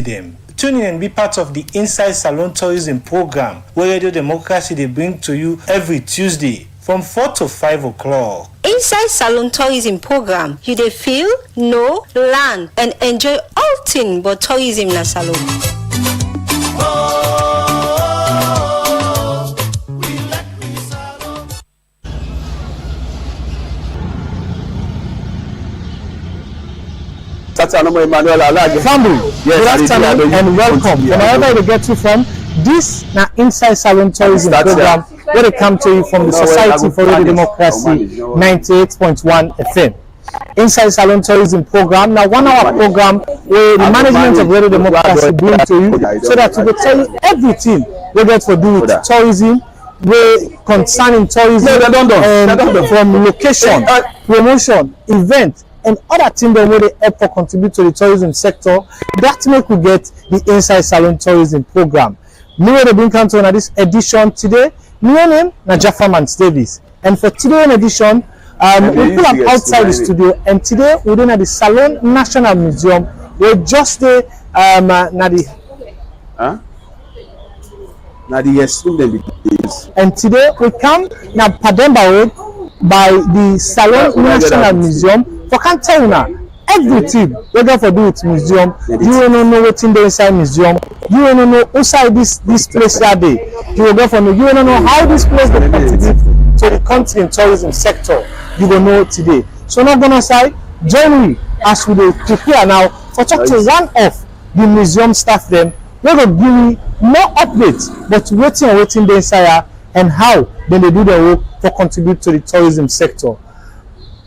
them. Tune in and be part of the Insai Salone tourism program, where Radio Democracy they bring to you every Tuesday from 4 to 5 o'clock. Inside Salone tourism program, you dey feel, know, learn, and enjoy all things but tourism na Salone. Family, good afternoon and welcome. Whenever they get you from, this na Inside Salone tourism program where they come to you from the Society for Radio Democracy 98.1 FM. Inside Salone tourism program, now 1 hour program where the management of Radio Democracy bring to you so that we will tell you everything we get to do with tourism, concerning tourism, from location, promotion, event, and other things that really help for contribute to the tourism sector. That make we get the Inside Salone tourism program. Me will bring come to this edition today. My name is Jafferman Davis, and for today's edition, we pull up outside the studio, and today we're doing at the Salone National Museum. We're just there, and today we come now Pademba Road by the Salone National Museum. For can't tell you now everything we got for do with museum. You don't know what's in the inside museum. You don't know inside this place that day. You will go for me. You don't know how this place will contribute to the country and tourism sector. You will know today. So not gonna say join me as we prepare now for talk to one of the museum staff. Them we're gonna give you more updates, but waiting the inside and how then they do their work for contribute to the tourism sector.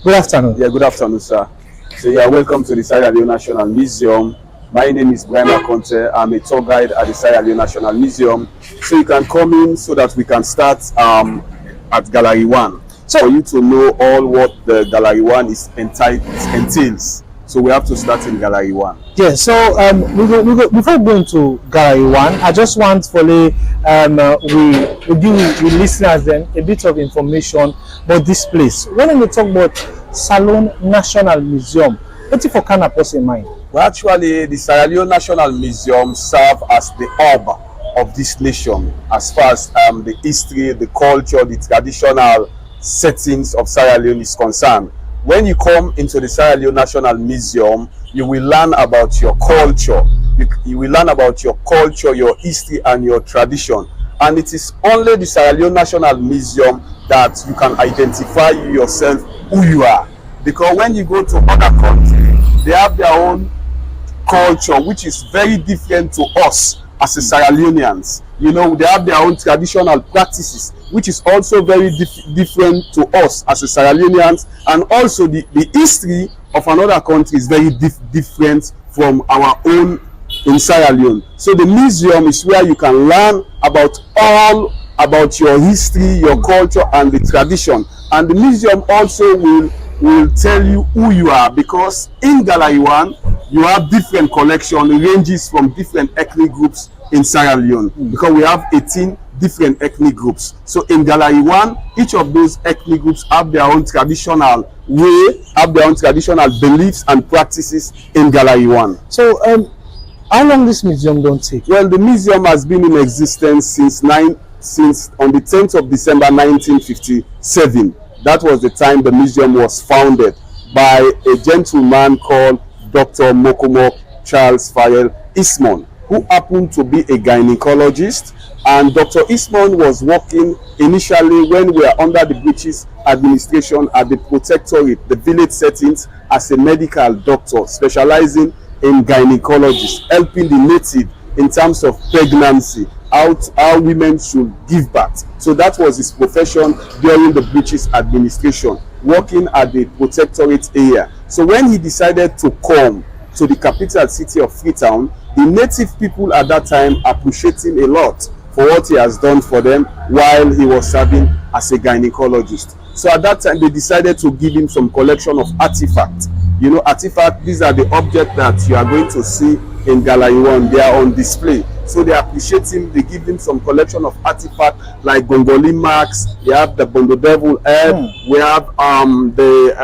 Good afternoon. Yeah, good afternoon, sir. So yeah, welcome to the Sierra Leone National Museum. My name is Brian Conte. I'm a tour guide at the Sierra Leone National Museum. So you can come in so that we can start at Gallery 1. So for you to know all what the Gallery 1 is entails. So we have to start in Gallery 1. Yeah, so we go before going to Gallery 1, I just want for the we give the listeners then a bit of information about this place. When we talk about Salone National Museum, what if for kind of person in mind? Well, actually, the Sierra Leone National Museum serves as the hub of this nation as far as the history, the culture, the traditional settings of Sierra Leone is concerned. When you come into the Sierra Leone National Museum, you will learn about your culture. You will learn about your culture, your history, and your tradition. And it is only the Sierra Leone National Museum that you can identify yourself who you are. Because when you go to other countries, they have their own culture, which is very different to us as a Sierra Leoneans. You know, they have their own traditional practices, which is also very different to us as a Sierra Leoneans, and also the history of another country is very different from our own in Sierra Leone. So the museum is where you can learn about all about your history, your culture, and the tradition. And the museum also will tell you who you are, because in Gallery 1 you have different collection ranges from different ethnic groups in Sierra Leone, because we have 18 different ethnic groups. So in Gallery 1, each of those ethnic groups have their own traditional way, have their own traditional beliefs and practices in Gallery 1. So how long this museum don't take? Well, the museum has been in existence since on the 10th of December 1957. That was the time the museum was founded by a gentleman called Dr. Mokomo Charles Farrell Ismon, who happened to be a gynecologist. And Dr. Ismon was working initially when we were under the British administration at the protectorate, the village settings, as a medical doctor specializing in gynecology, helping the native in terms of pregnancy, how women should give birth. So that was his profession during the British administration, working at the protectorate area. So when he decided to come to the capital city of Freetown, the native people at that time appreciate him a lot for what he has done for them while he was serving as a gynecologist. So at that time, they decided to give him some collection of artifacts. You know, artifacts, these are the objects that you are going to see in Gallery 1. They are on display. So they appreciate him. They give him some collection of artifacts like Gongoli marks. We have the Bondo Devil head. We have the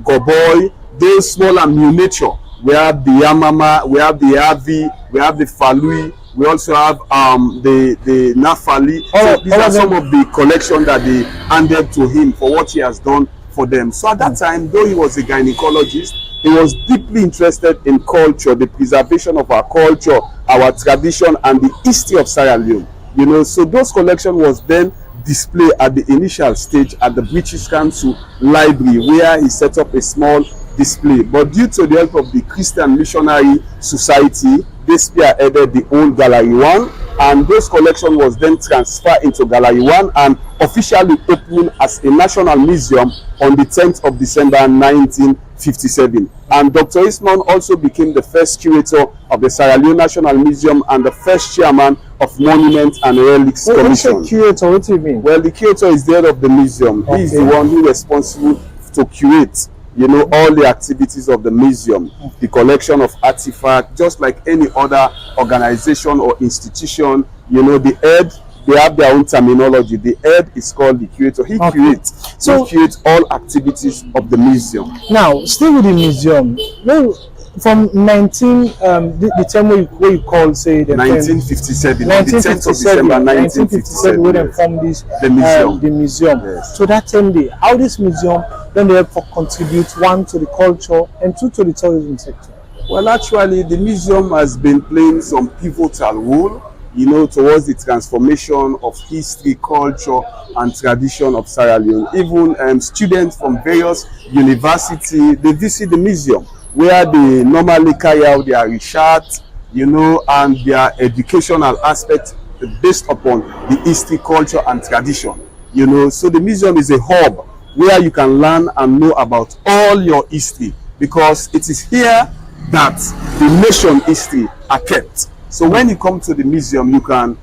Goboy. Those small and miniature we have the Yamama, we have the Avi, we have the Falui, we also have the Nafali. So these are some of the collection that they handed to him for what he has done for them. So at that time, though he was a gynecologist, he was deeply interested in culture, the preservation of our culture, our tradition, and the history of Sierra Leone. You know, so those collection was then displayed at the initial stage at the British Council Library, where he set up a small display. But due to the help of the Christian Missionary Society, they spearheaded the old Gallery 1, and those collection was then transferred into Gallery 1 and officially opened as a national museum on the 10th of December 1957. And Dr. Isman also became the first curator of the Sierra Leone National Museum and the first chairman of Monuments and Relics Commission. When you say curator, what do you mean? Well, the curator is the head of the museum. Okay. He is the one who is responsible to curate, you know, all the activities of the museum, the collection of artifacts, just like any other organization or institution. You know, the head, they have their own terminology. The head is called the curator. He curates. So he curates all activities of the museum. Now, still with the museum, well, from the time where you call, say, the 1957, 1957, 1957, we then formed this the museum. Yes. So that time, how this museum then they contribute, one, to the culture, and two, to the tourism sector? Well, actually, the museum has been playing some pivotal role, you know, towards the transformation of history, culture, and tradition of Sierra Leone. Even students from various universities, they visit the museum, where they normally carry out their research, you know, and their educational aspect based upon the history, culture, and tradition, you know. So the museum is a hub where you can learn and know about all your history, because it is here that the nation history are kept. So when you come to the museum, you can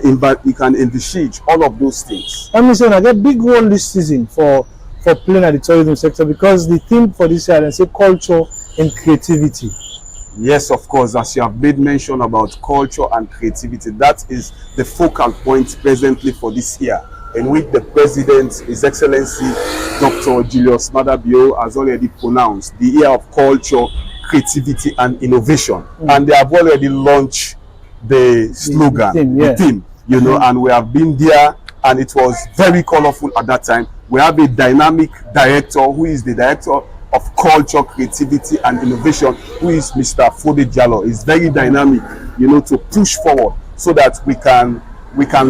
envisage all of those things. I'm saying I get big role this season for playing at the tourism sector, because the theme for this year is say culture and creativity. Yes, of course, as you have made mention about culture and creativity, that is the focal point presently for this year, in which the President, His Excellency Dr. Julius Madabio, has already pronounced the year of culture, creativity, and innovation. And they have already launched the slogan, the theme, you know, and we have been there, and it was very colorful at that time. We have a dynamic director who is the director of culture, creativity, and innovation, who is Mr. Fode Diallo. Is very dynamic, you know, to push forward so that we can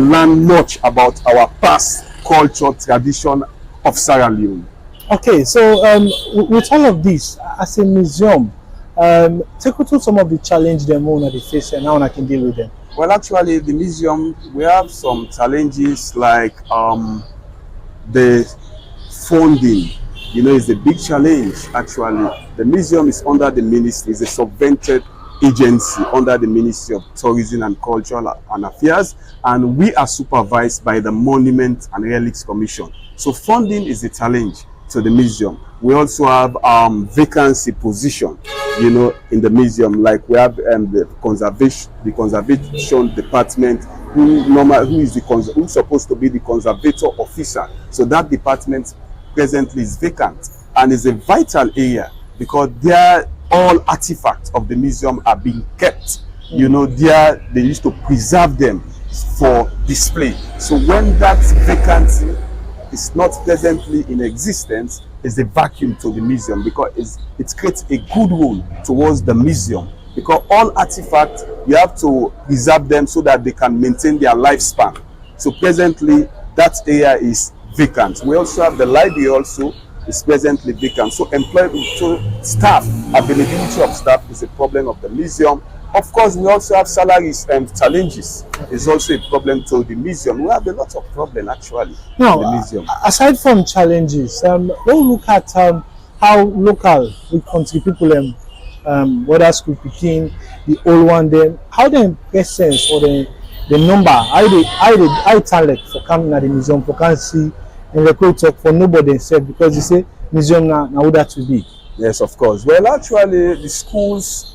learn much about our past culture, tradition of Sierra Leone. Okay, so with all of this, as a museum, take us through some of the challenges them own at the face and how I can deal with them. Well, actually, the museum, we have some challenges like the funding. You know, it's a big challenge. Actually, the museum is under the ministry, it's a subvented agency under the Ministry of Tourism and Cultural and Affairs, and we are supervised by the Monuments and Relics Commission. So funding is a challenge to the museum. We also have vacancy position, you know, in the museum. Like we have the conservation department, who's supposed to be the conservator officer. So that department presently is vacant, and is a vital area because there all artifacts of the museum are being kept. You know, they used to preserve them for display. So when that vacancy is not presently in existence, is a vacuum to the museum, because it creates a good role towards the museum, because all artifacts, you have to preserve them so that they can maintain their lifespan. So presently that area is vacant. We also have the library also is presently vacant. So staff, availability of staff is a problem of the museum. Of course, we also have salaries and challenges. It's also a problem to the museum. We have a lot of problems actually now, in the museum. Aside from challenges, we'll look at how local we country people, whether school picking, the old one, then how the presence or the number, I talent for coming at the museum for can see and the talk for nobody said, because they say museum now that to be. Yes, of course. Well, actually, the schools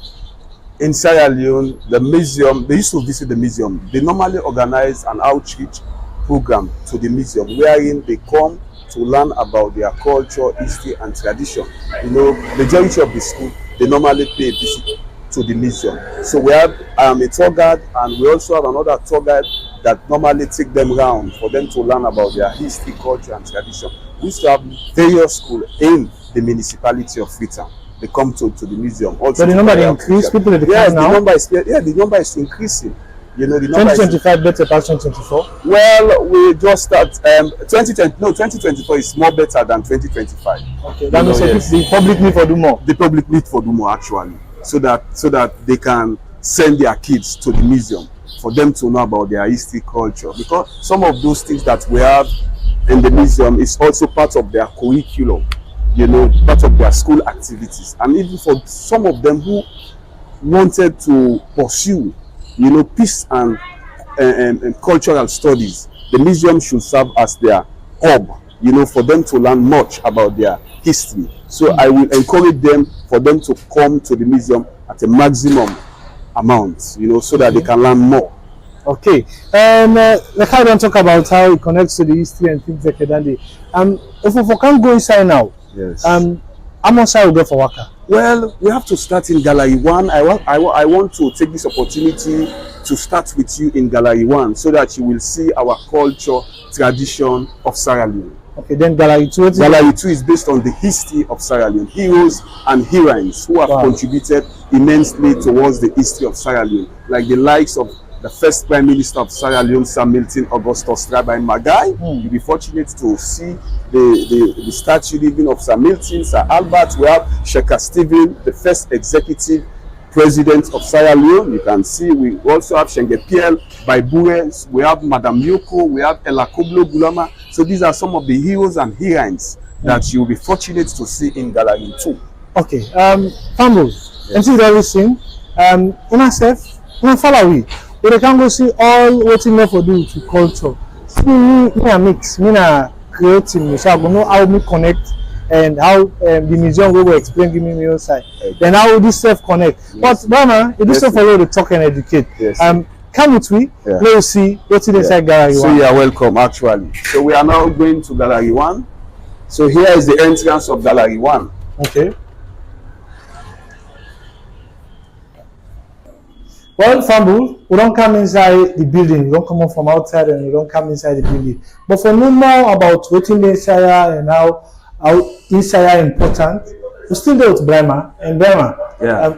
in Sierra Leone, the museum, they used to visit the museum. They normally organize an outreach program to the museum, wherein they come to learn about their culture, history, and tradition. You know, majority of the school they normally pay a visit to the museum. So we have a tour guide, and we also have another tour guide that normally take them around for them to learn about their history, culture, and tradition. We used to have various schools in the municipality of Freetown. They come to the museum. Also, so the number increase, people at the yes, now? The number is increasing. You know, the number 2025 better past 2024. Well, we just start 2024 is more better than 2025. Okay, that means yes. The public need for do more. The public need for do more actually, so that they can send their kids to the museum for them to know about their history, culture, because some of those things that we have in the museum is also part of their curriculum, you know, part of their school activities. And even for some of them who wanted to pursue, you know, peace and cultural studies, the museum should serve as their hub, you know, for them to learn much about their history. So I will encourage them for them to come to the museum at a maximum amount, you know, so that they can learn more. Okay, and let's talk about how it connects to the history and things like that. If we can go inside now, yes. How much I will go for Waka? Well, we have to start in Gallery 1. I want to take this opportunity to start with you in Gallery 1 so that you will see our culture, tradition of Sierra Leone. Okay, then Gallery 2. Gallery 2 is based on the history of Sierra Leone, heroes and heroines who have contributed immensely towards the history of Sierra Leone, like the likes of the first Prime Minister of Sierra Leone, Sir Milton Augustus Trabai Magai. You'll be fortunate to see the statue even of Sir Milton, Sir Albert. We have Sheikh Stephen, the first executive president of Sierra Leone. You can see we also have Shenge Piel by Bures. We have Madame Yoko. We have Ella Koblo Gulama. So these are some of the heroes and heroines that you'll be fortunate to see in Gallery 2. Okay, Fambo, until everything, myself, follow we. But I can go see all what you know for do to culture. See me a mix, me a creative, so I go know how me connect and how the museum will explain give me outside. Then how will this self connect? Yes. But Bama, it is so for you to talk and educate. Yes. Come with me, let us see what's inside Gallery 1. So you are welcome actually. So we are now going to Gallery 1. So here is the entrance of Gallery 1. Okay. Well, Fambu, we don't come inside the building. We don't come up from outside and we don't come inside the building. But for know more about what in Insai and how Insai are important, we still there with Brema. And Brema,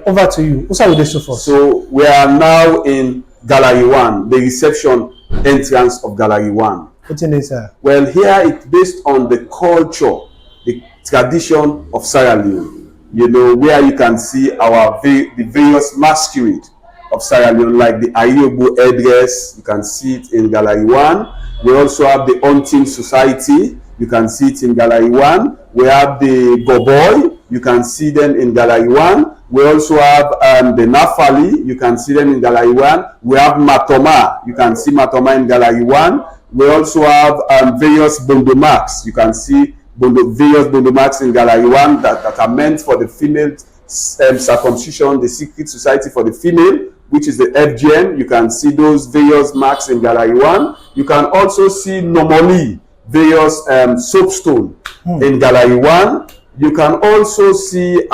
over to you. What's our show for? So we are now in Gallery 1, the reception entrance of Gallery 1. What's in Insai? Well, here it's based on the culture, the tradition of Sierra Leone. You know, where you can see the various masquerade of Sierra Leone, like the Ayobo headdress. You can see it in Gallery 1. We also have the Hunting Society. You can see it in Gallery 1. We have the Goboy. You can see them in Gallery 1. We also have the Nafali. You can see them in Gallery 1. We have Matoma. You can see Matoma in Gallery 1. We also have various Bondo marks. You can see various Bondo marks in Gallery 1 that are meant for the female circumcision, the secret society for the female, which is the FGN. You can see those various marks in Gallery 1. You can also see normally various soapstone in Gallery 1. You can also see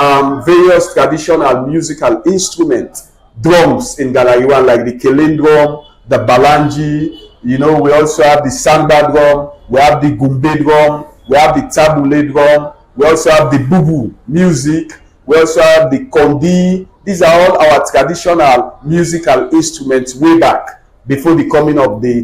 various traditional musical instruments, drums in Gallery 1, like the Kelen drum, the Balanji. You know, we also have the Samba drum, we have the Gumbe drum, we have the Tabule drum, we also have the Bubu music, we also have the Kondi. These are all our traditional musical instruments way back before the coming of the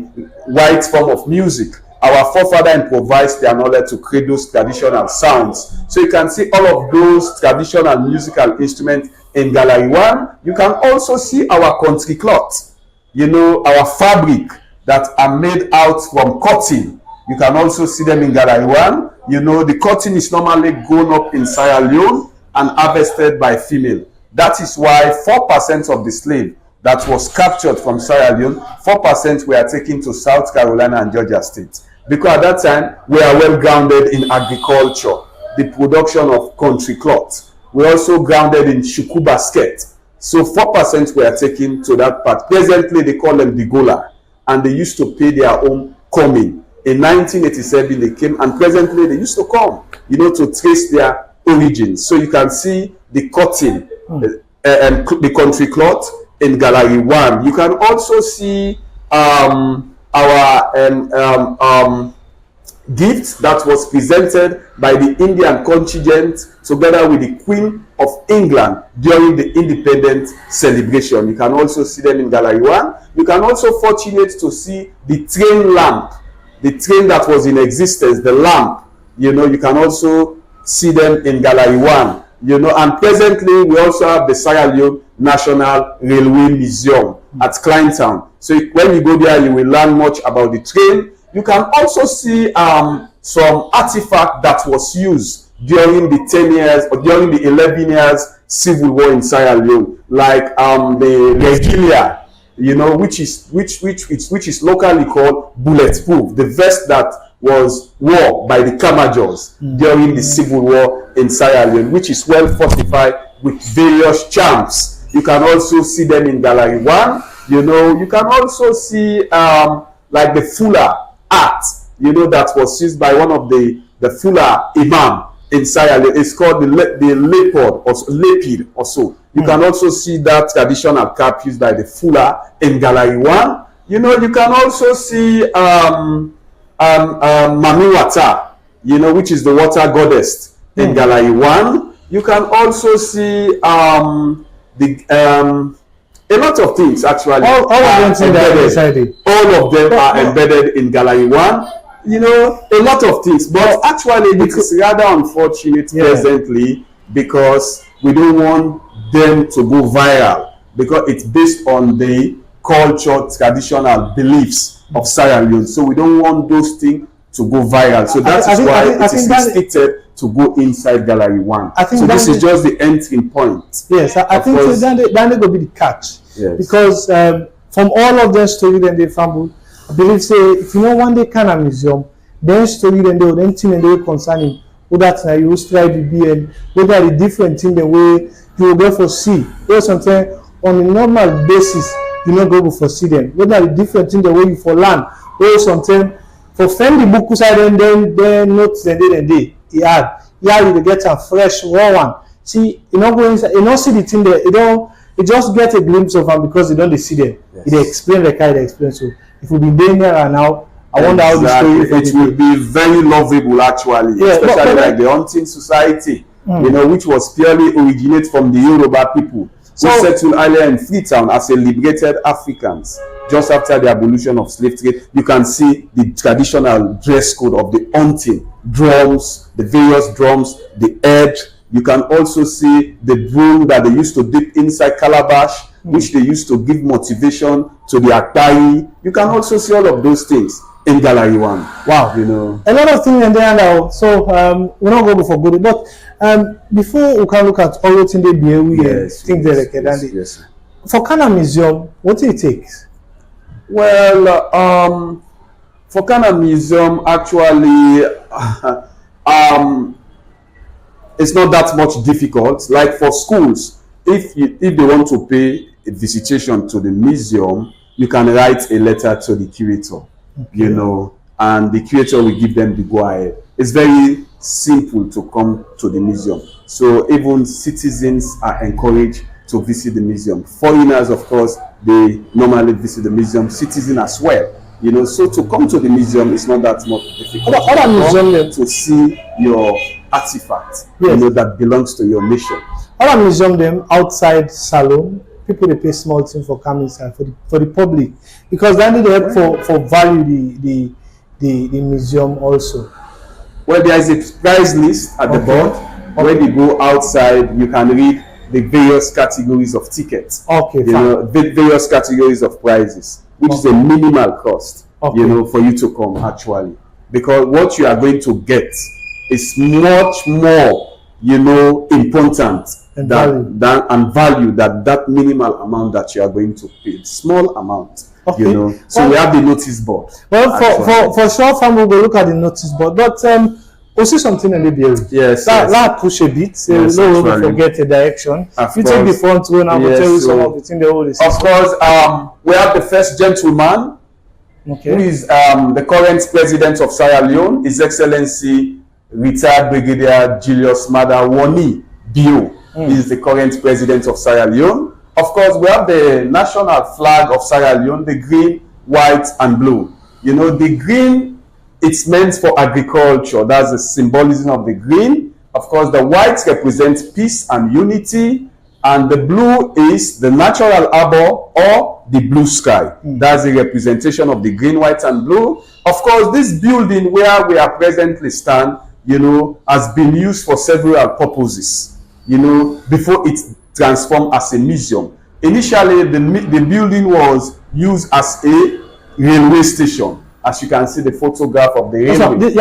white form of music. Our forefather improvised their knowledge to create those traditional sounds. So you can see all of those traditional musical instruments in Gallery 1. You can also see our country cloth, you know, our fabric that are made out from cotton. You can also see them in Gallery 1. You know, the cotton is normally grown up in Sierra Leone and harvested by female. That is why 4% of the slave that was captured from Sierra Leone, 4% were taken to South Carolina and Georgia State. Because at that time, we are well grounded in agriculture, the production of country cloth. We also grounded in shuku basket. So 4% were taken to that part. Presently, they call them the Gola, and they used to pay their own coming. In 1987, they came, and presently they used to come, you know, to trace their origins. So you can see the cotton and the country cloth in Gallery 1. You can also see our gift that was presented by the Indian contingent together with the Queen of England during the independence celebration. You can also see them in Gallery 1. You can also fortunate to see the train lamp, the train that was in existence, the lamp. You know, you can also see them in Gallery 1. You know, and presently we also have the Sierra Leone National Railway Museum at Kleintown. So when you go there, you will learn much about the train. You can also see some artifact that was used during the 10 years or during the 11 years civil war in Sierra Leone, like the regalia, you know, which is locally called bulletproof, the vest that was worn by the Kamajors during the civil war in Sierra Leone, which is well fortified with various charms. You can also see them in Gallery 1. You know, you can also see like the Fuller art, you know, that was used by one of the Fuller imam in Sierra Leone. It's called the leopard or lepid or so. You can also see that traditional cap used by the Fuller in Gallery 1. You know, you can also see Mami Wata, you know, which is the water goddess in Gallery 1. You can also see a lot of things actually. All of them all of them are embedded in Gallery 1. You know, a lot of things, but actually it is rather unfortunate presently because we don't want them to go viral, because it's based on the culture, traditional beliefs of Sierra Leone. So we don't want those things to go viral. So that is why it is restricted to go inside Gallery 1. So this is just the entry point. Yes, I think that will be the catch. Yes. Because from all of their story then they fumble, I believe say if you know one day can a museum, then story then they would anything and they will concerning that now you will try to be and what are the different things the way you will go for see. There's something on a normal basis you not go for see them. What are the different things the way you for learn? Or something for friend the book side and then notes and they you get a fresh raw one. See, you know go inside, you don't see the thing there, you just get a glimpse of them because you don't see them. Yes. They explain the kind of experience. So if we be there and now, I wonder how the story it will be very lovable actually, especially like the hunting society, you know, which was purely originate from the Yoruba people who settled earlier in Freetown as a liberated Africans just after the abolition of slave trade. You can see the traditional dress code of the hunting, drums, the various drums, the edge. You can also see the broom that they used to dip inside calabash, which they used to give motivation to the Akpai. You can also see all of those things in Gallery 1. Wow. You know. A lot of things in there now. So we're not going for good. But before we can look at all the things they be, we think yes. For Kana Museum, what do it take? Well, for Kana Museum, actually, it's not that much difficult. Like for schools, if they want to pay a visitation to the museum, you can write a letter to the curator, you know, and the curator will give them the go ahead. It's very simple to come to the museum. So even citizens are encouraged to visit the museum. Foreigners, of course, they normally visit the museum. Citizens as well. You know, so to come to the museum is not that much difficult. Other museum to see your artifact, you know, that belongs to your nation. Other museum them outside Salone, people they pay small thing for coming inside for the public, because then they help for value the museum also. Well, there is a price list at the board. When you go outside, you can read the various categories of tickets. You know, various categories of prices, which is a minimal cost, you know, for you to come actually, because what you are going to get is much more, you know, important and value that minimal amount that you are going to pay. Small amount, you know. So we have the notice board. Well, for sure, fam, we will look at the notice board, but we'll see something in the building. Yes. That push a bit. So no one forget the direction. You take the front row now. We'll tell you some of the things they hold. Of course, we have the first gentleman, who is the current president of Sierra Leone, His Excellency retired Brigadier Julius Mada Wani Bio is the current president of Sierra Leone. Of course, we have the national flag of Sierra Leone, the green, white, and blue. You know, the green, it's meant for agriculture. That's the symbolism of the green. Of course, the white represents peace and unity, and the blue is the natural arbor or the blue sky. That's the representation of the green, white, and blue. Of course, this building where we are presently stand, you know, has been used for several purposes, you know, before it transformed as a museum. Initially, the building was used as a railway station. As you can see the photograph of the railway.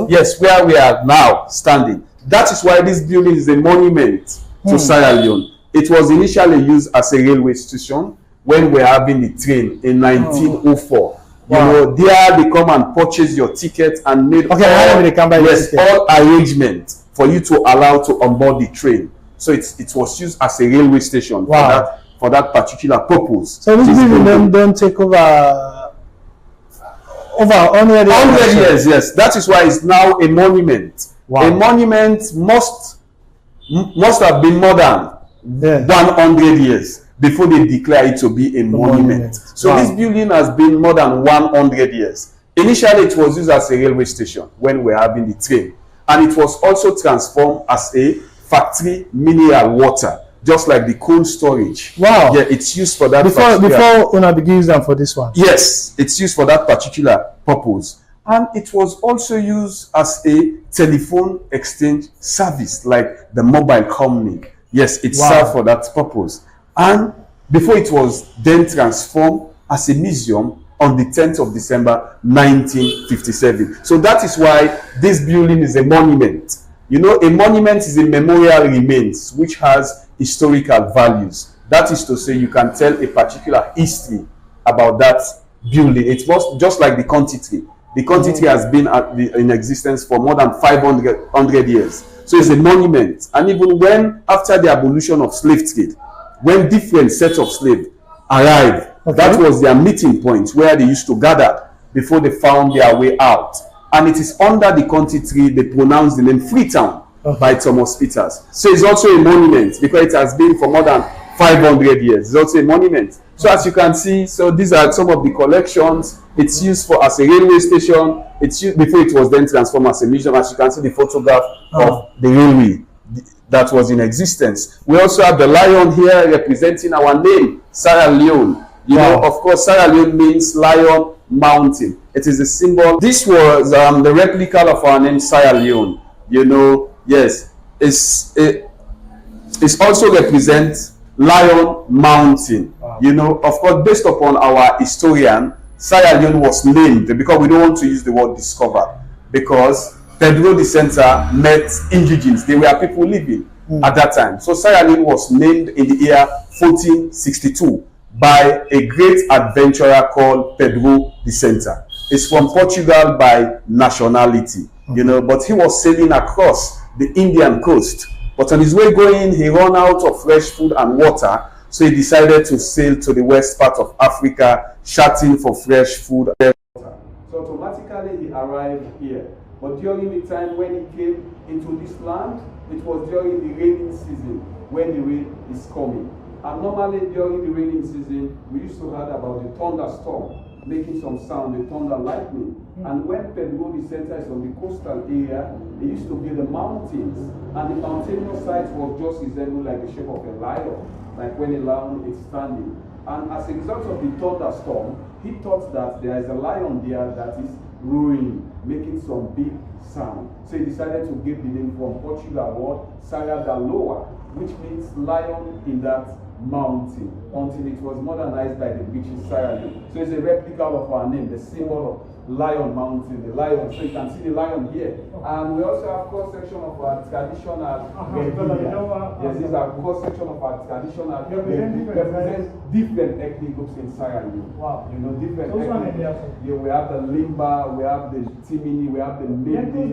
Yes, where we are now standing. That is why this building is a monument to Sierra Leone. It was initially used as a railway station when we were having the train in 1904. You know, there they come and purchase your ticket and made all arrangements for you to allow to onboard the train. So it was used as a railway station for that particular purpose. So this building don't take over 100 years. 100 years, yes. That is why it's now a monument. A monument must have been more than 100 years before they declare it to be a monument. So this building has been more than 100 years. Initially, it was used as a railway station when we were having the train. And it was also transformed as a factory mineral water, just like the cold storage. Yeah, it's used for that. Before Una begins them for this one. Yes, it's used for that particular purpose. And it was also used as a telephone exchange service, like the mobile company. Yes, it served for that purpose. And before it was then transformed as a museum on the 10th of December 1957. So that is why this building is a monument. You know, a monument is a memorial remains which has historical values. That is to say, you can tell a particular history about that building. It was just like the Conti tree. The Conti tree has been in existence for more than 500 years. So it's a monument. And even when, after the abolition of slave trade, when different sets of slaves arrived, that was their meeting point where they used to gather before they found their way out. And it is under the Conti tree they pronounced the name Freetown by Thomas Peters. So it's also a monument because it has been for more than 500 years. It's also a monument. So as you can see, so these are some of the collections. It's used for as a railway station. It's used before it was then transformed as a museum. As you can see the photograph of the railway that was in existence. We also have the lion here representing our name, Sierra Leone. You know, of course, Sierra Leone means lion mountain. It is a symbol. This was the replica of our name, Sierra Leone. You know, yes, it also represents Lion Mountain. You know, of course, based upon our historian, Sierra Leone was named because we don't want to use the word discover, because Pedro de Center met indigenous. They were people living at that time. So Sierra Leone was named in the year 1462 by a great adventurer called Pedro de Center. It's from Portugal by nationality, you know, but he was sailing across the Indian coast. But on his way going, he ran out of fresh food and water, so he decided to sail to the west part of Africa, searching for fresh food and water. So automatically he arrived here. But during the time when he came into this land, it was during the raining season when the rain is coming. And normally during the raining season, we used to hear about the thunderstorm making some sound, the thunder lightning. And when Pedro de Center is on the coastal area, it used to be the mountains. And the mountainous side was just resembled like the shape of a lion, like when a lion is standing. And as a result of the thunderstorm, he thought that there is a lion there that is roaring, making some big sound. So he decided to give the name from Portugal word Serra da Loa, which means lion in that mountain, until it was modernized by the British Sierra Leone. So it's a replica of our name, the symbol of Lion Mountain, the lion. So you can see the lion here. And we also have cross-section of our traditional yes, these are cross-section of our traditional represent different ethnic groups in Sierra Leone. Wow. You know, different ethnic groups. Yeah, we have the Limba, we have the Timini, we have the Mindi.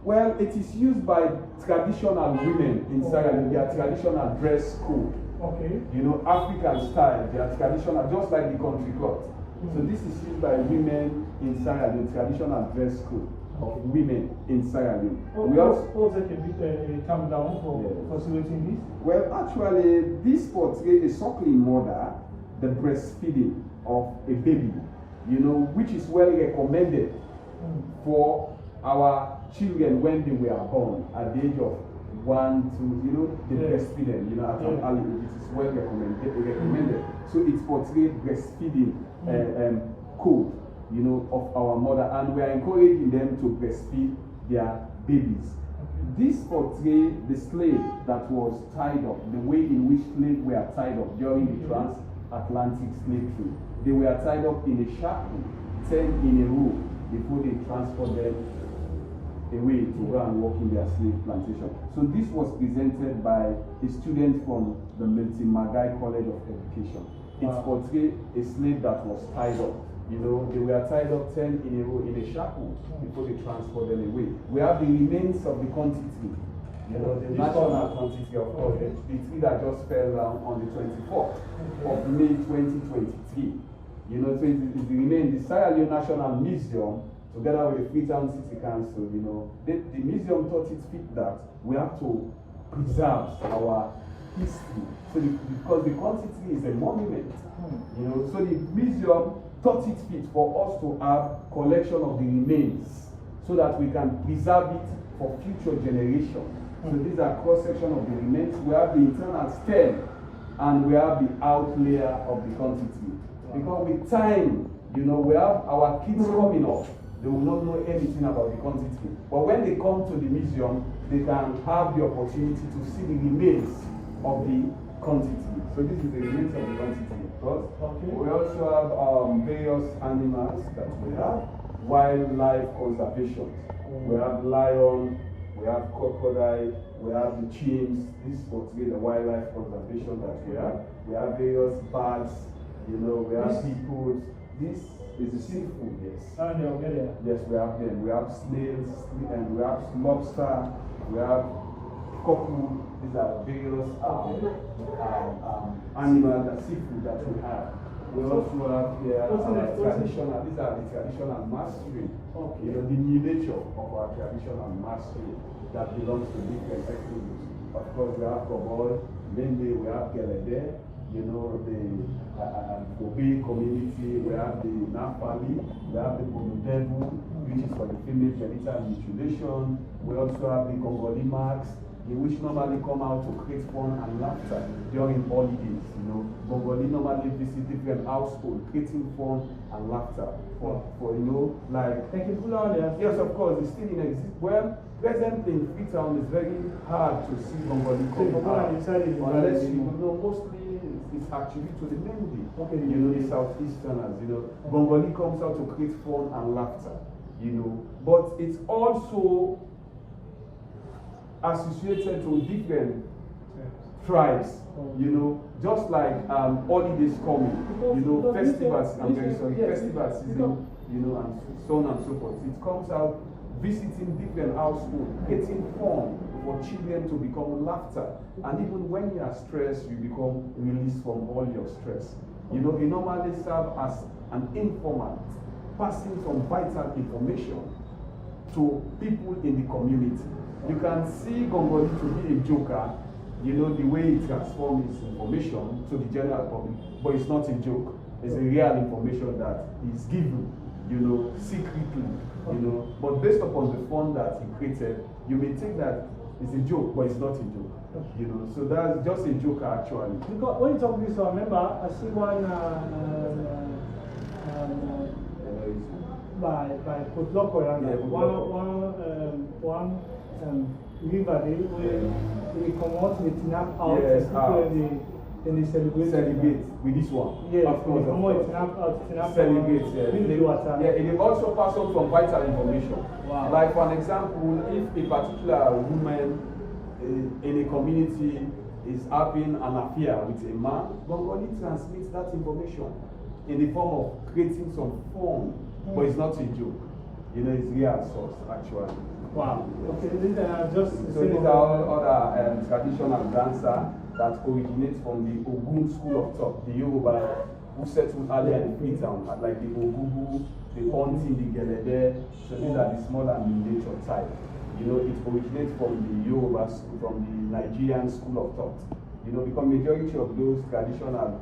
Well, it is used by traditional women in Sierra Leone. Their traditional dress code. Okay. You know, African style, their traditional, just like the country cloth. So this is used by women in Sierra Leone, traditional dress code of women in Sierra Leone. We also take a calm down for facilitating this. Well, actually, this portrays a suckling mother, the breastfeeding of a baby, which is well recommended for our children when they were born at the age of 1 to, the breastfeeding, at an early age. It is well recommended. So it's portrayed breastfeeding code, of our mother, and we are encouraging them to breastfeed their babies. This portrays the slave that was tied up, the way in which slaves were tied up during the transatlantic slave trade. They were tied up in a shackle, 10 in a row, before they transport them away to go and work in their slave plantation. So this was presented by a student from the Milton Magai College of Education. It portrayed a slave that was tied up. They were tied up 10 in a row in a shackle before they transport them away. We have the remains of the quantity, the national quantity of course, the tree that just fell down on the 24th of May 2023. So it is the remains, the Sierra Leone National Museum, together with the Freetown City Council, the museum thought it fit that we have to preserve our history. So because the quantity is a monument, so the museum thought it fit for us to have collection of the remains so that we can preserve it for future generations. So these are cross-section of the remains. We have the internal stem and we have the out layer of the quantity. Because with time, we have our kids coming up. They will not know anything about the quantity. But when they come to the museum, they can have the opportunity to see the remains of the quantity. So this is the remains of the quantity. We also have various animals that we have. Wildlife conservation. We have lion, we have crocodile, we have the chimps. This portrays the wildlife conservation that we have. We have various birds, we have seafoods. This is the seafood, yes. Yes, we have them. We have snails, and we have lobster, we have cockle. These are various animals, seafood that we have. We also have here traditional, these are the traditional masquerade. The new nature of our traditional masquerade that belongs to different ethnic. Of course, we have Cowboy, mainly we have Gelede, the Obi community, we have the Nafali, we have the Bonudevu, which is for the female genital mutilation. We also have the Congolese marks, which normally come out to create fun and laughter during holidays. Congolese normally visit different households, creating fun and laughter for like. Thank you. Yes, of course, it's still in existence. Well, presently in Freetown, it's very hard to see Congolese coming out. Unless mostly it's actually to the Mendi, the Southeasterners. Congolese comes out to create fun and laughter. But it's also associated to different tribes, just like holidays coming, festivals, festival season, and so on and so forth. It comes out visiting different households, getting fun for children to become laughter. And even when you are stressed, you become released from all your stress. It normally serves as an informant, passing some vital information to people in the community. You can see Gongoli to be a joker, the way he transforms his information to the general public, but it's not a joke. It's a real information that is given, secretly, but based upon the fun that he created, you may think that it's a joke, but it's not a joke, so that's just a joker actually. Because when you talk this, I remember I see one by Potloko, one river they come out with nap out and they celebrate with this one. Yes, of course. Celebrate, it also passes on from vital information. Wow. Like for an example, if a particular woman in a community is having an affair with a man, Gongoli transmits that information in the form of creating some fun, but it's not a joke. It's real source actually. Wow. Okay, these are just so these are all other traditional dancer that originates from the Ogun school of thought, the Yoruba who settled earlier in Freetown, like the Ogugu, the Onti, the Gelede. So these are the small and the nature type. You know, it originates from the Yoruba school, from the Nigerian school of thought. You know, because majority of those traditional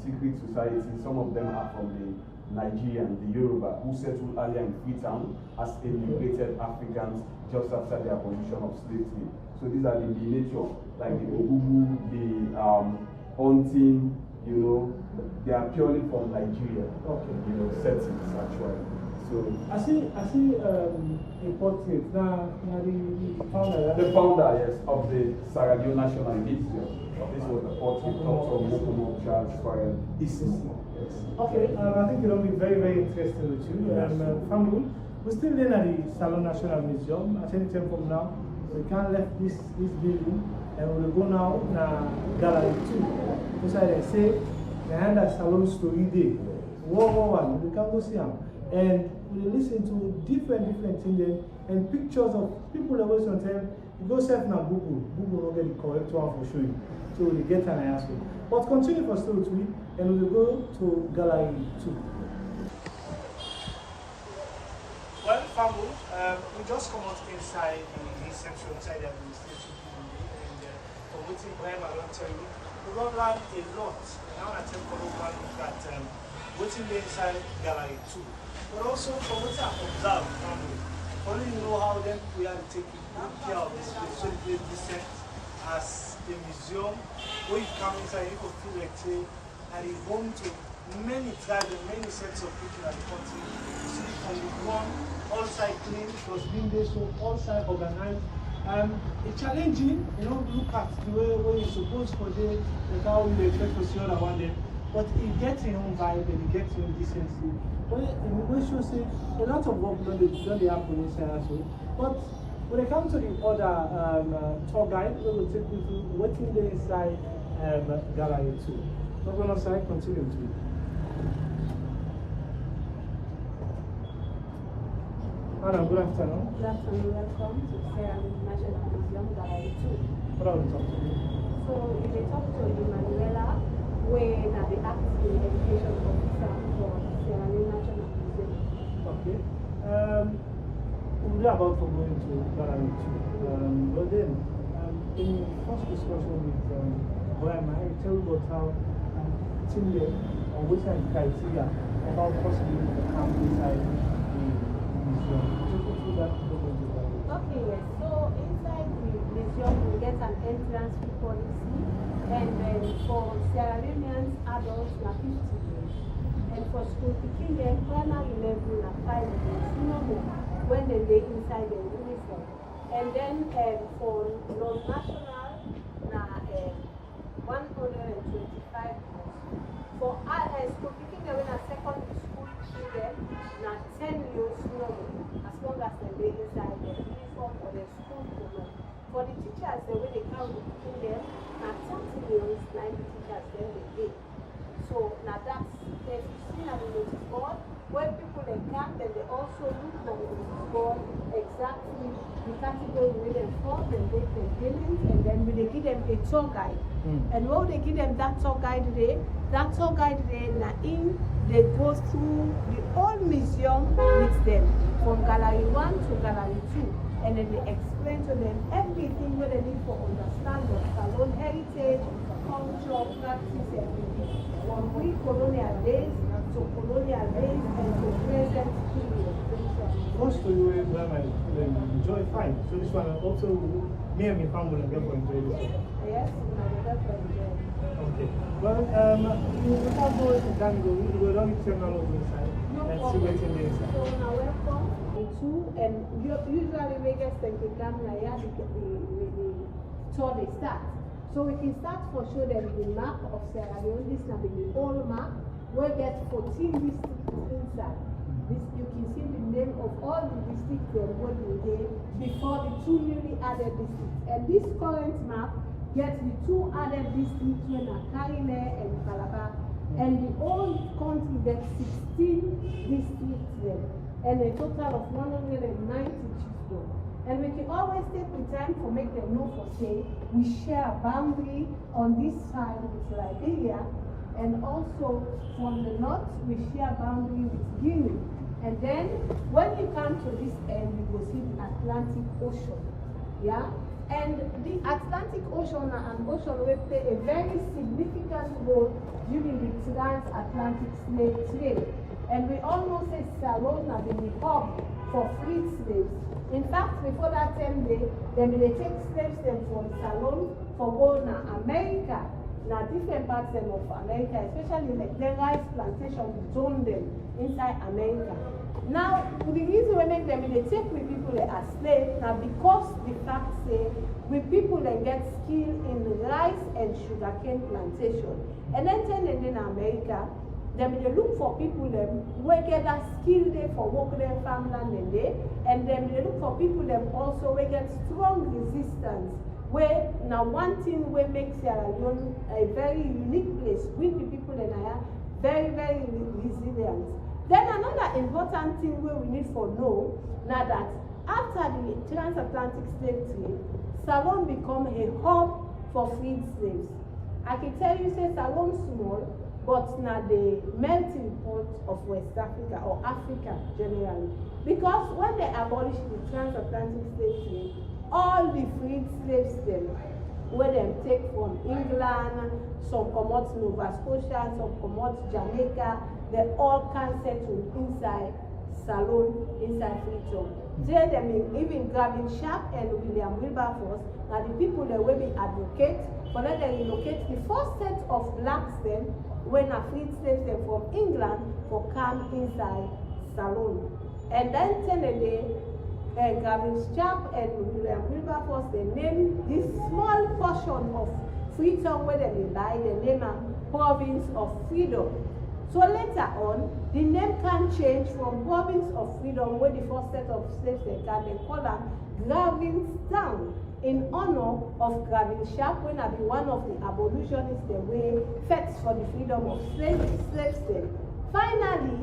secret societies, some of them are from the Nigerian, the Yoruba, who settled earlier in Freetown as liberated Africans just after the abolition of slavery. So these are the nature, like the Ogugu, the Onti, you know, they are purely from Nigeria. Okay. You know, settings actually. So I see a portrait. Now the founder. The founder, yes, of the Sierra Leone National Museum. This was the portrait of Mokomo Charles Farrell. Okay, I think it'll be very, very interesting with you. Family, we're still in at the Salone National Museum. At any time from now, we can't left this building and we'll go now to Gallery 2. That's why they say, behind that Salone story day, World War I, we can go see them. And we listen to different things and pictures of people that was on time. You go search now Google will get the correct one for showing. So we get an answer. But continue for still 3 and we'll go to Gallery 2. Well, family, we just come out inside the reception, inside the administration building, and from waiting Brian Malone tell you, we don't learn a lot. Now I tell you that waiting inside Gallery 2. But also from what I observe, family, only know how then we are taking good care of this place, so the place decent as a museum where you come inside, you can feel like say, and it's home to many tribes and many sets of people in the country. You see from the ground, all side clean, it was being there, so all side organized. It's challenging, you know, look at the way you're supposed to do, like how we expect to see other one day. But it gets your own vibe and it gets your own decency. But we should say a lot of work don't happen inside as well. But when it comes to the other tour guide, we will take you to waiting there inside Gallery 2. So we're going to continue to. Madam, good afternoon. Good afternoon, welcome to Salone National Museum, Gallery 2. What are we talking about? So, you may talk to Emanuela, when at the acting education officer for Salone National Museum. Okay. We're about to go into Gallery 2. But then, in the first discussion with Brian, I tell you about how Timber or which are the criteria about possibly the camp inside the museum. Just go through that. Okay, yes. So, inside the museum, we get an entrance fee policy. And then for Sierra Leoneans, adults, na 50 years. And for school picking primary level, na 5 years. No more when they inside the uniform. And then for non-national, na 125 years. For school picking when a secondary school children, na 10 years no more. As long as they inside the uniform or the school program. For the teachers, the way they count the picking them, na 30 years, 90 teachers, then they did. So now that's, if you see on the notice board, when people they come, then they also look at the notice board exactly the category where they fall, and they their billings, and then we they give them a tour guide. And when they give them that tour guide there, now in they go through the whole museum with them, from Gallery 1 to Gallery 2. And then they explain to them everything what they need for understand the Salone heritage, culture, practice, everything. From pre-colonial days to colonial days and to present period. Most of you enjoy fine. So this one also me and my family will get for enjoy this one. Yes, okay. Well, without going to Django, we will only turn all over inside and see what's in the inside. So now welcome. And usually we get the tour they start. So we can start for sure that the map of Sierra Leone, this is the whole map, we get 14 districts inside. This you can see the name of all the districts that were there before the 2 newly added districts. And this current map gets the 2 added districts when Karine and Calabar. And the old country gets 16 districts there. And a total of 190 chiefdoms. And we can always take the time to make them know for say, we share a boundary on this side with Liberia, and also from the north we share boundary with Guinea. And then when you come to this end, you will see the Atlantic Ocean. Yeah? And the Atlantic Ocean and ocean will play a very significant role during the transatlantic slave trade. And we almost say Salone has been the hub for freed slaves. In fact, before that time, they take slaves them from Salone for going to America. Now, different parts of America, especially like the rice plantation, zone them inside America. Now, the reason we make them, they take with people as slaves, now because the fact say, with people that get skill in rice and sugarcane plantation. And then in America, they look for people that will get that skill there for work their farmland and they, and then they look for people that also will get strong resistance. Where now one thing will make Sierra Leone a very unique place with the people that are very, very resilient. Then another important thing where we need to know now that after the transatlantic slave trade, Salone become a hub for freed slaves. I can tell you, say Salone small, but now the melting pot of West Africa or Africa generally. Because when they abolished the transatlantic slave trade, all the freed slaves them, where them take from England, some come out Nova Scotia, some come out Jamaica, they all can settle inside Salone, inside Freetown. There them even Gavin Sharp and William Wilberforce, now the people that will be advocate, for that they relocate the first set of blacks then, when a freed slaves them from England for come inside Salone. And then day, Gavin Sharp and William Wilberforce, they named this small portion of Freetown where they buy, they name a Province of Freedom. So later on, the name can change from Province of Freedom, where the first set of slaves they call them Gravinstown, in honor of Gavin Sharp, when I be one of the abolitionists, the way fights for the freedom of slaves. Finally,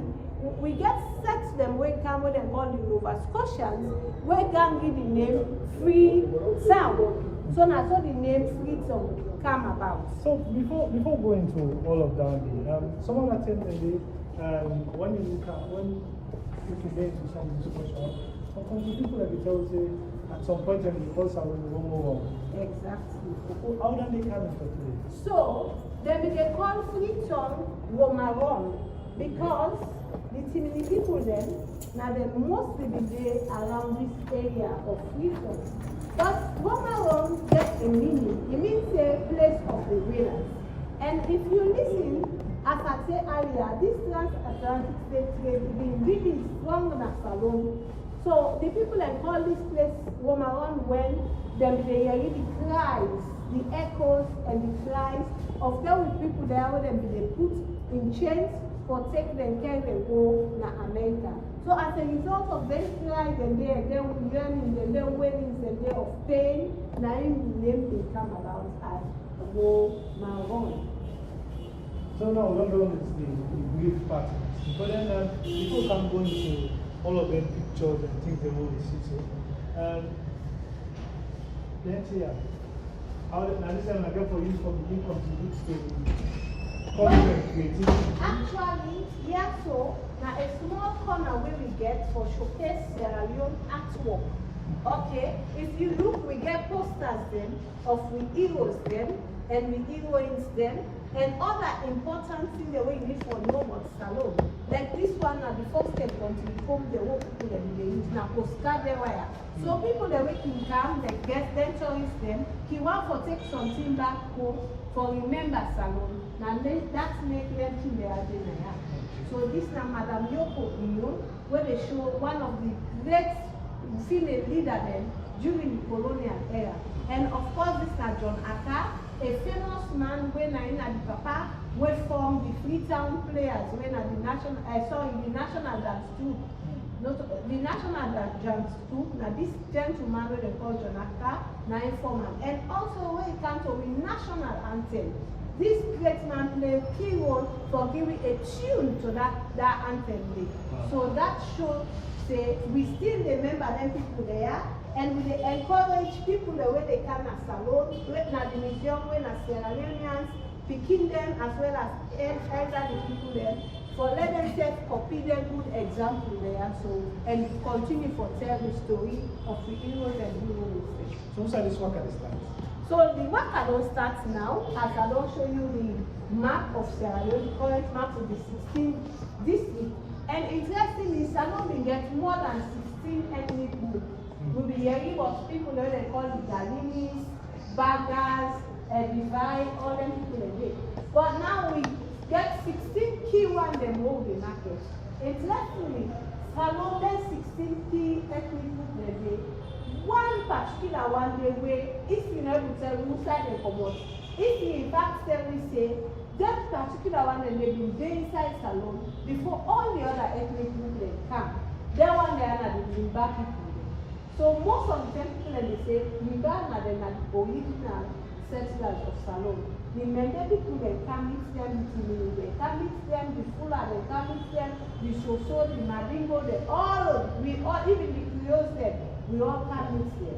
we get set them where come what they call the Nova Scotians, where can give the name Freetown. So now so the name Freetown come about. So before going to all of that, someone attended it, when you get into some discussion, sometimes the people that they tell you at some point in the course I will move on. Exactly. How do they come into play? So they call Freetown Womaron because the Timini people then, now they mostly be there around this area of Freetown. But Womaron gets a meaning. It means a place of the whalers. And if you listen, as I said earlier, this transatlantic slave trade has been really strong in Salone. So the people that call this place Womaron when they hear the cries, the echoes and the cries of those people there where they put in chains for take them care and go to America. So as a result of their cries and their yearning and their wailings and their of pain, now the name will come about as Womaron. So now London is the grief pattern. But then people can go into all of them pictures and things they will see. So let's see how this time I get for you from the income to this actually, yeah, so now a small corner where we get for showcase Sierra Leone artwork. Okay, if you look, we get posters then of we heroes then and we heroines then and other important things the way you need for know about Salone. Like this one now the first step until you come the whole people that they use now postcard the wire. So people that we can come, they get them tourists them, he want to take something back home for remember Salone. Now that's make them to the agenda. So this now Madame Yoko Iyo, where they show one of the great female leader then during the colonial era. And of course this is John Akka, a famous man when I in the papa we formed the Freetown Players when at the national the national dance too. Not the national dance too. Now this gentleman where they call John Akka, now informant. And also when it comes to the national anthem. This great man played a key role for giving a tune to that anthem. So that shows say we still remember them people there and we encourage people the way they can at Salone, when at the museum, when at Sierra Leoneans, picking them as well as elderly people there, for let them self copy them good example there, so and continue for tell the story of the heroes and heroes. So who said this work at this time? So the work I don't start now, as I don't show you the map of Sierra Leone, the current map of the 16 districts. And interestingly, Salone will get more than 16 ethnic groups. We'll be hearing about people that they call the Galinis, Bagas, Divide, all them people again. But now we get 16 key ones that move the market. Interestingly, Salone get 16 key ethnic groups a day. One particular one day where if you know to tell who side they come out, if you in fact tell me say that particular one and they been there inside Salone before all the other ethnic groups they come, that one they are not the Nimba people. So most of the people they say Nimba are the original settlers of Salone. The Mende people they come meet them with they come meet them the Fula, they come meet them the Soso, the Madingo, they all we all even the Creoles them. We all can meet there.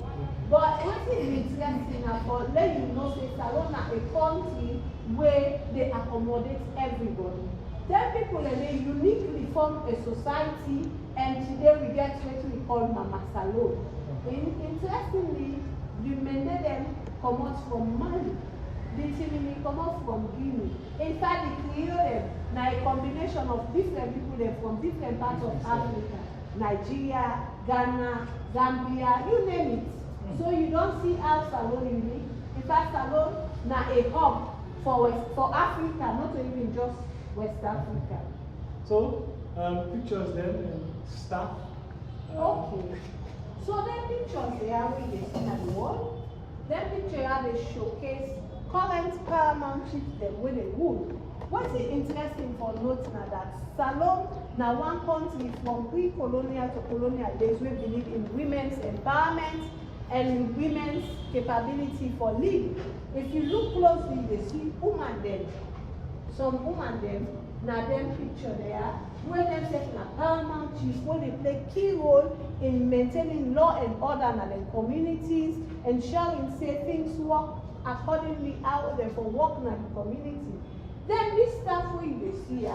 But what is interesting about let you know say Salone a country where they accommodate everybody. Then people and they uniquely form a society, and today we get what we call Mama Salone. Interestingly, the Mende them come out from Mali. The Chilimi come out from Guinea. In fact, the Creole now a combination of different people them from different parts of Africa. Nigeria, Ghana, Zambia, you name it. So you don't see how Salone unique. In fact, Salone now a hub for Africa, not even just West Africa. So pictures then and stuff. Okay. So then pictures there we see at the wall. Then picture how they showcase current paramount chiefdom with a wood. What is interesting for note now that Salone now one country from pre-colonial to colonial days we believe in women's empowerment and women's capability for living. If you look closely, you see woman them. Some woman them now them picture there where them set na paramount chiefs where they play key role in maintaining law and order in their communities, ensuring say things work accordingly how they for work in the community. Then this stuff we see here.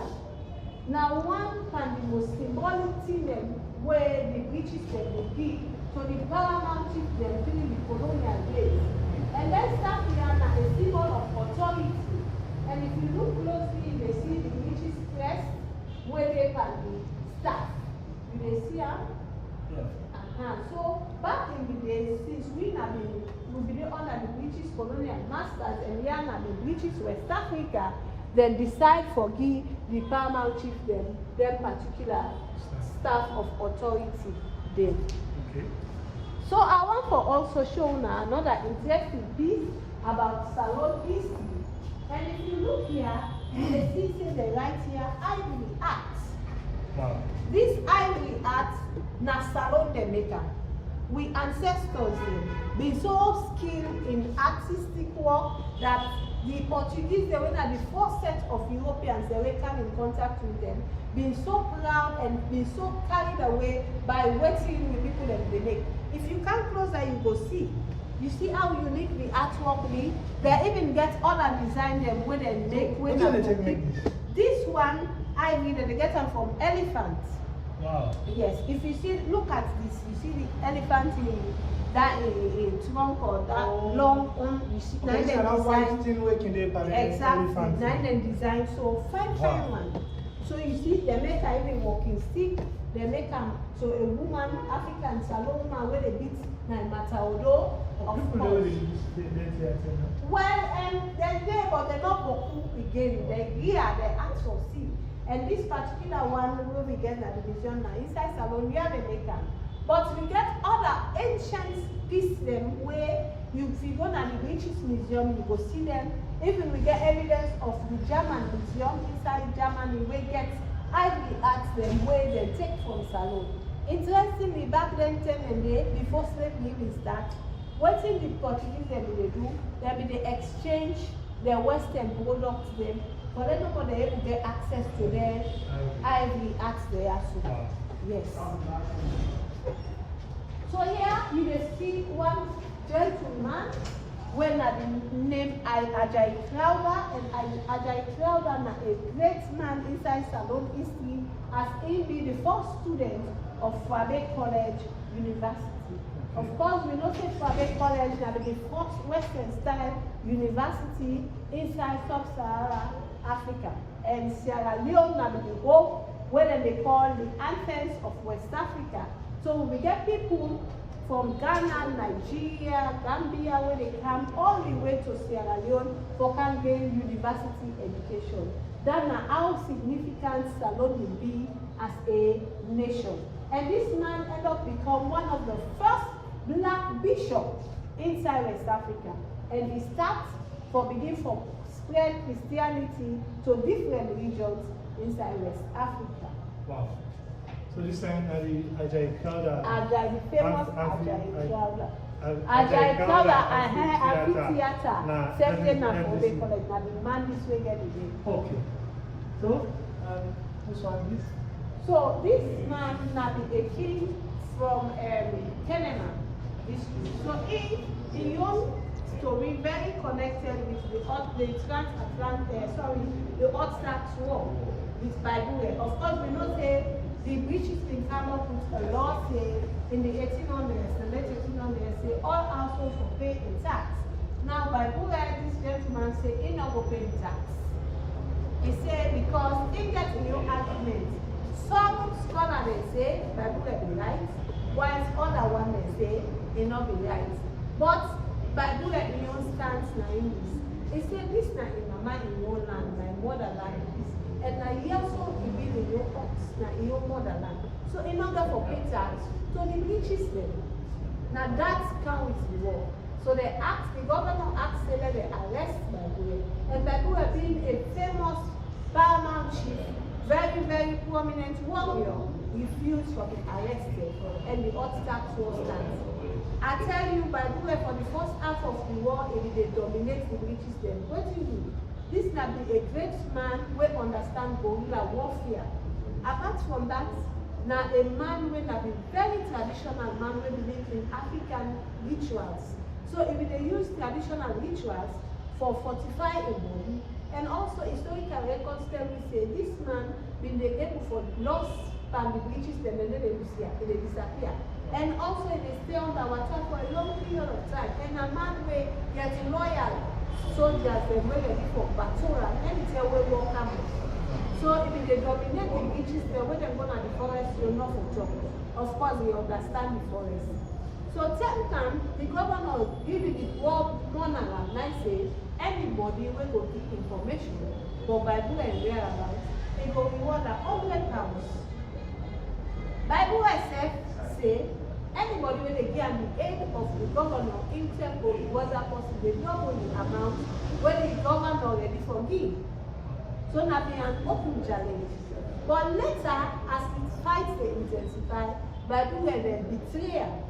Now one can be most symbolic thing them where the British they give to the paramount chief them during the colonial days. And then stuff here now a symbol of authority. And if you look closely, they see the British crest where they can be staff. You may see them? Yeah. So back in the days, since we have been under the British colonial masters and we are now the British West Africa, then decide for give the paramount chief them particular staff of authority them. Okay. So I want to also show now another interesting piece about Salone history. And if you look here, you see the right here, ivory arts. Wow. This ivory art, na Salone they make am. We ancestors been so skilled in artistic work that the Portuguese, they were the first set of Europeans that will come in contact with them, being so proud and being so carried away by working with people that they make. If you come closer, you go see. You see how unique the artwork is? They even get other design them where they make. Where they this one, I mean, they get them from elephants. Wow. Yes, if you see, look at this, you see the elephant in that trunk or that long you see okay, design. Exactly, nine and design, so fine one. So you see, they make her even walking stick, they make her, so a woman, African Salone woman, where they beat Mataodo, of course. Well, and they're there, but they're not Boku again, they're here, they ask for see. And this particular one where we get the division now, inside Salone, we have a maker. But we get other ancient pieces them where if you go to the British Museum, you go see them. Even we get evidence of the German museum inside Germany, we get ivory arts them where they take from Salone. Interestingly, back then, 10 and 8, before slavery even start, what in the Portuguese they exchange their Western products them. For them, nobody able to get access to their ivory arts there. So, yes. So here you will see one gentleman when I named Ajay Crowder, and Ajay Crowder na a great man inside Salone history, as he be the first student of Fabe College University. Of course, we know that Fabe College na the first Western style university inside sub-Saharan Africa, and Sierra Leone na the home where they call the Athens of West Africa. So we get people from Ghana, Nigeria, Gambia, where they come all the way to Sierra Leone for can gain university education. That's how significant Salone will be as a nation. And this man ended up become one of the first black bishops inside West Africa. And he starts from spread Christianity to different regions inside West Africa. Wow. So this time Ajay Crowder. Ajay, the famous Ajay Crowder. Ajay Crowder, amphitheater. Second na Fabe College. Now the man this way get it. Okay. So, this one is? So this man now be a king from Kenema district. So he young story very connected with the transatlantic, the Oxford War with Bible. Of course, we know say the British thing come up with a law say in the 1800s, the late 1800s, say all households will pay a tax. Now, Bible, this gentleman say he not go pay the tax. He say because he gets a new argument. Some scholars they say Bible be right, whilst other one they say it not be right. But Bible in your stance na English. He said this na in my own land, my motherland is. And na also he be in your ox, na in your motherland. So in order for pay tax, so the British them. Now that come with the war. So the governor asked them they arrest Bible. And Bible being a famous paramount chief, very, very prominent warrior, refused to be arrested, and the hot tax war starts. I tell you, Bible for the first half of the war, if they dominate the British, then what do you do? This can be a great man who understand guerrilla warfare. Apart from that, now a man who will be very traditional man who believe in African rituals. So if they use traditional rituals for fortify a body, and also historical records tell me say this man been able for lost by the British, then they disappear. And also they stay under water for a long period of time. And a man will get loyal soldiers they were ready for battle and anything will walk out. So if they dominate the British, they when they go to the forest, you're not for trouble. Of course, we understand the forest. So tell them the governor give you the war monarch and I say anybody will go give information, but Bible and whereabouts, they go reward £100. Bible itself say anybody when they give the aid of the governor himself or the other person, they don't know the amount when the governor already forgive. So now they an open challenge. But later, as it fights they intensify, Bible and then betrayal.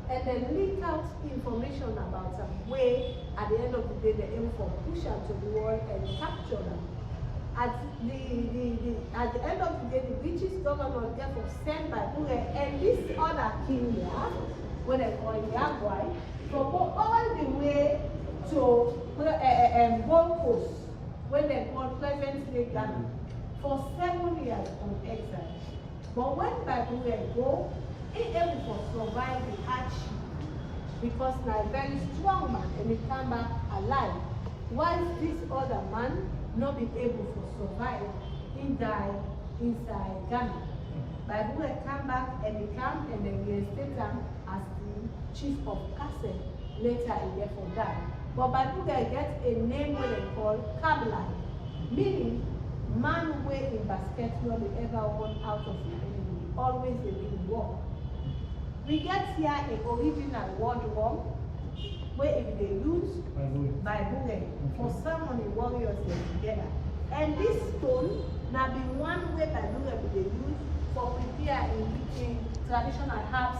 And then leak out information about them, where at the end of the day they aim for push them to the wall and capture them. At the end of the day, the British government therefore sent by Bure and this other king here, what they call Yagwai, to go all the way to Gold Coast, when they call present-day Ghana, for 7 years on exile. But when Babure go, he able to survive the hardship because now a very strong man and he come back alive. Whilst this other man not be able to survive, he died inside Ghana. Babure come back and he come and then reinstate him as the chief of castle. Later he therefore died. But Babure gets a name what they call Kablai, meaning man who in basket not be ever won out of the enemy, always they win war. We get here an original word war where if they use Bible for ceremony warriors together. And this stone now be one way Bible they use for prepare in traditional herbs.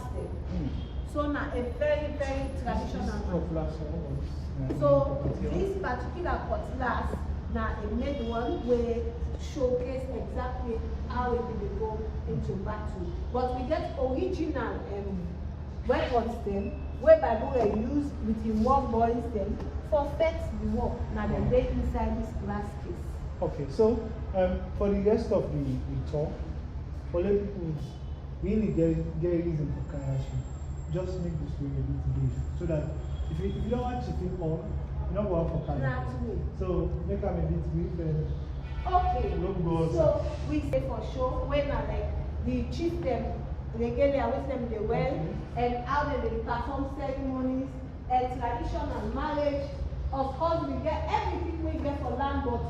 So now a very, very traditional. So this particular cutlass now a made one where showcase exactly how it will go into battle. But we get original weapons then wey Bible use with him work boys them for fet the work. Now dem dey inside this glass case. Okay, so for the rest of the talk, for let people really get reason for Karachi, just make the story a bit brief so that if you don't want to feel all, you don't go out for Karachi. So make them a bit brief and okay. So we say for sure when like the chief them regalia with them the well and how they perform ceremonies and traditional marriage. Of course we get everything we get for land, but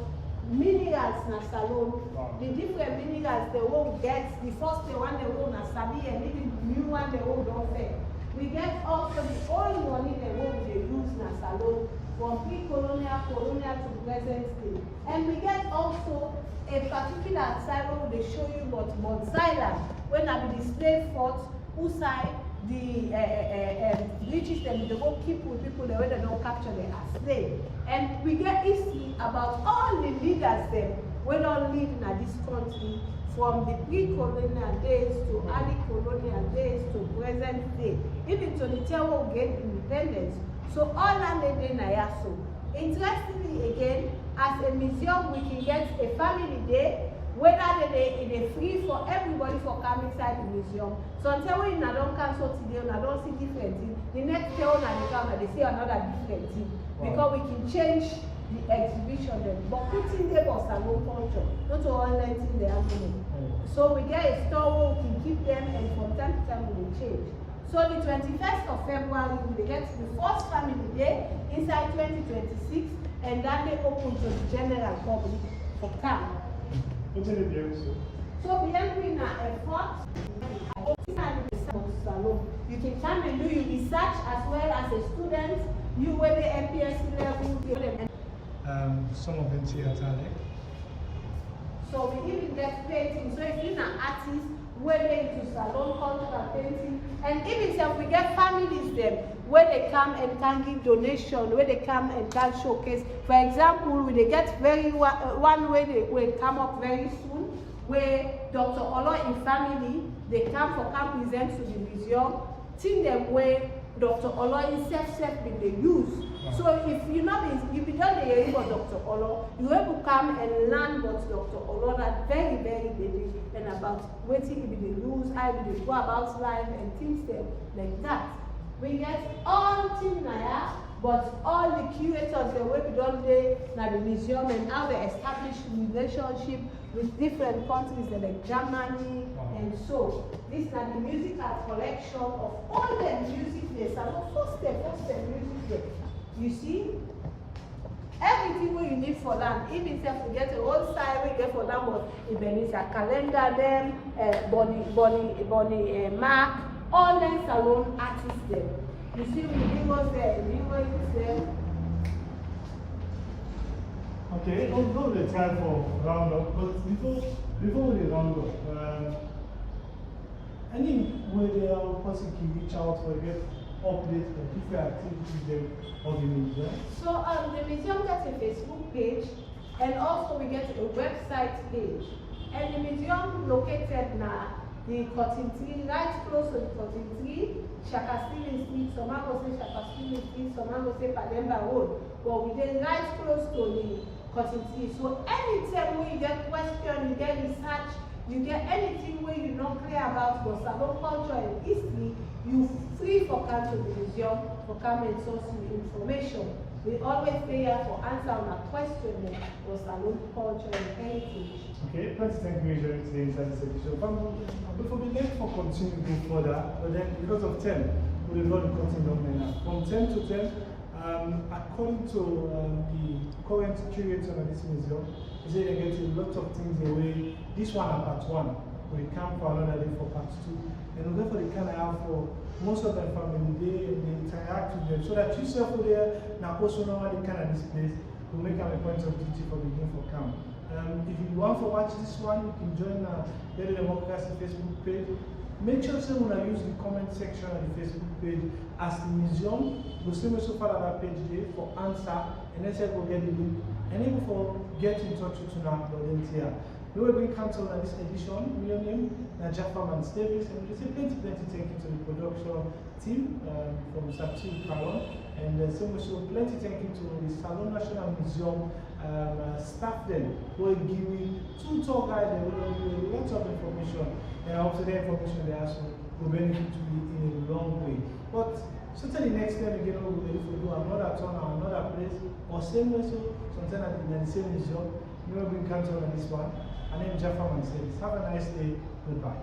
minerals na Salone. The different minerals they will get. The first one they will na Sabi and even the new one they will don't fair. We get also the old money they will they use na Salone from pre-colonial, colonial to present day. And we get also a particular silo they show you but Island when I be the slave fort, Insai, the British them they go keep with people the way they don't capture them as slaves. And we get history about all the leaders them we don't live in this country from the pre-colonial days to early colonial days to present day, even to the time we get independence. So all that they na yaso. Interestingly again, as a museum we can get a family day, whether it is free for everybody for coming inside the museum. So until we don't cancel today, we don't see different thing. The next day when they come, they see another different thing. Because we can change the exhibition then. But putting them on Salone culture, not all letting the animal. So we get a store where we can keep them and from time to time we will change. So the 21st of February, we get the first family day inside 2026, and that they open to the general public for camp. So behind we now effort, you can come and do your research as well as a student. You will the MPSC level. Some of them theater. So we even get painting. So if you're an artist, where they into Salone cultural painting, and even if we get families them where they come and can give donation, where they come and can showcase. For example, we they get very one way they will come up very soon, where Dr. Olo in family they come for camp present to the museum. Think them where Dr. Olo in self been they use. So if you not if you don't hear about Dr. Olo, you able to come and learn about Dr. Olo that very baby and about what he be the use, how they go about life and things them like that. We get all things now, but all the curators the way we don't day now the museum and how they establish relationship with different countries like Germany and so. This is the musical collection of all the music they Salone first step music there. You see, everything what you need for land, even if you get a whole side we get for land, but even it's a calendar them, Bonnie mark, all them Salone artists there. You see, we was there, we was there. Okay, we'll go the time for roundup, but before we round up, any way the person can reach out for get updates on different activities there of the museum? So the museum gets a Facebook page and also we get a website page. And the museum located now the Cotton Tree, right close to the Cotton Tree, Shakastili Street, some will say Shakastili Street, some will say Pademba Road. But we did right close to the Cotton Tree. So anytime when you get question, you get research, you get anything where you're not clear about the Salone culture and history, you free for come to the museum for come and source you information. We always stay here for answer on a question for Salone culture and heritage. Okay, let's thank you for today inside this episode. Before we let for continue to go further, but then because of 10, we will not continue now. From 10 to 10, according to the current curator of this museum, he said they get a lot of things away. This one are part 1. We come for another day for part 2. And therefore they kind of have for most of their family, they interact with them. So that you self there, now also know how they kind of this place, will make them a point of duty for beginning for camp. If you want to watch this one, you can join the Democracy Facebook page. Make sure you use the comment section of the Facebook page as the museum. We'll see me so far on that page there for answer, and then say we'll get the link. And even for get in touch with you now, volunteer. We will bring counsel on this edition. Real name, Najafaman Davis, and we say plenty thank you to the production team from Satu Kalon, and so much plenty thank you to the Salone National Museum staff then who are giving two tour guides and will give you lots of information, and also the information they also will benefit to you in a long way. But certainly next time again we'll be able to do another tour or another place or same way, so sometimes in the same museum. We will bring counsel on this one. My name is Jaffa Manselis. Have a nice day. Goodbye.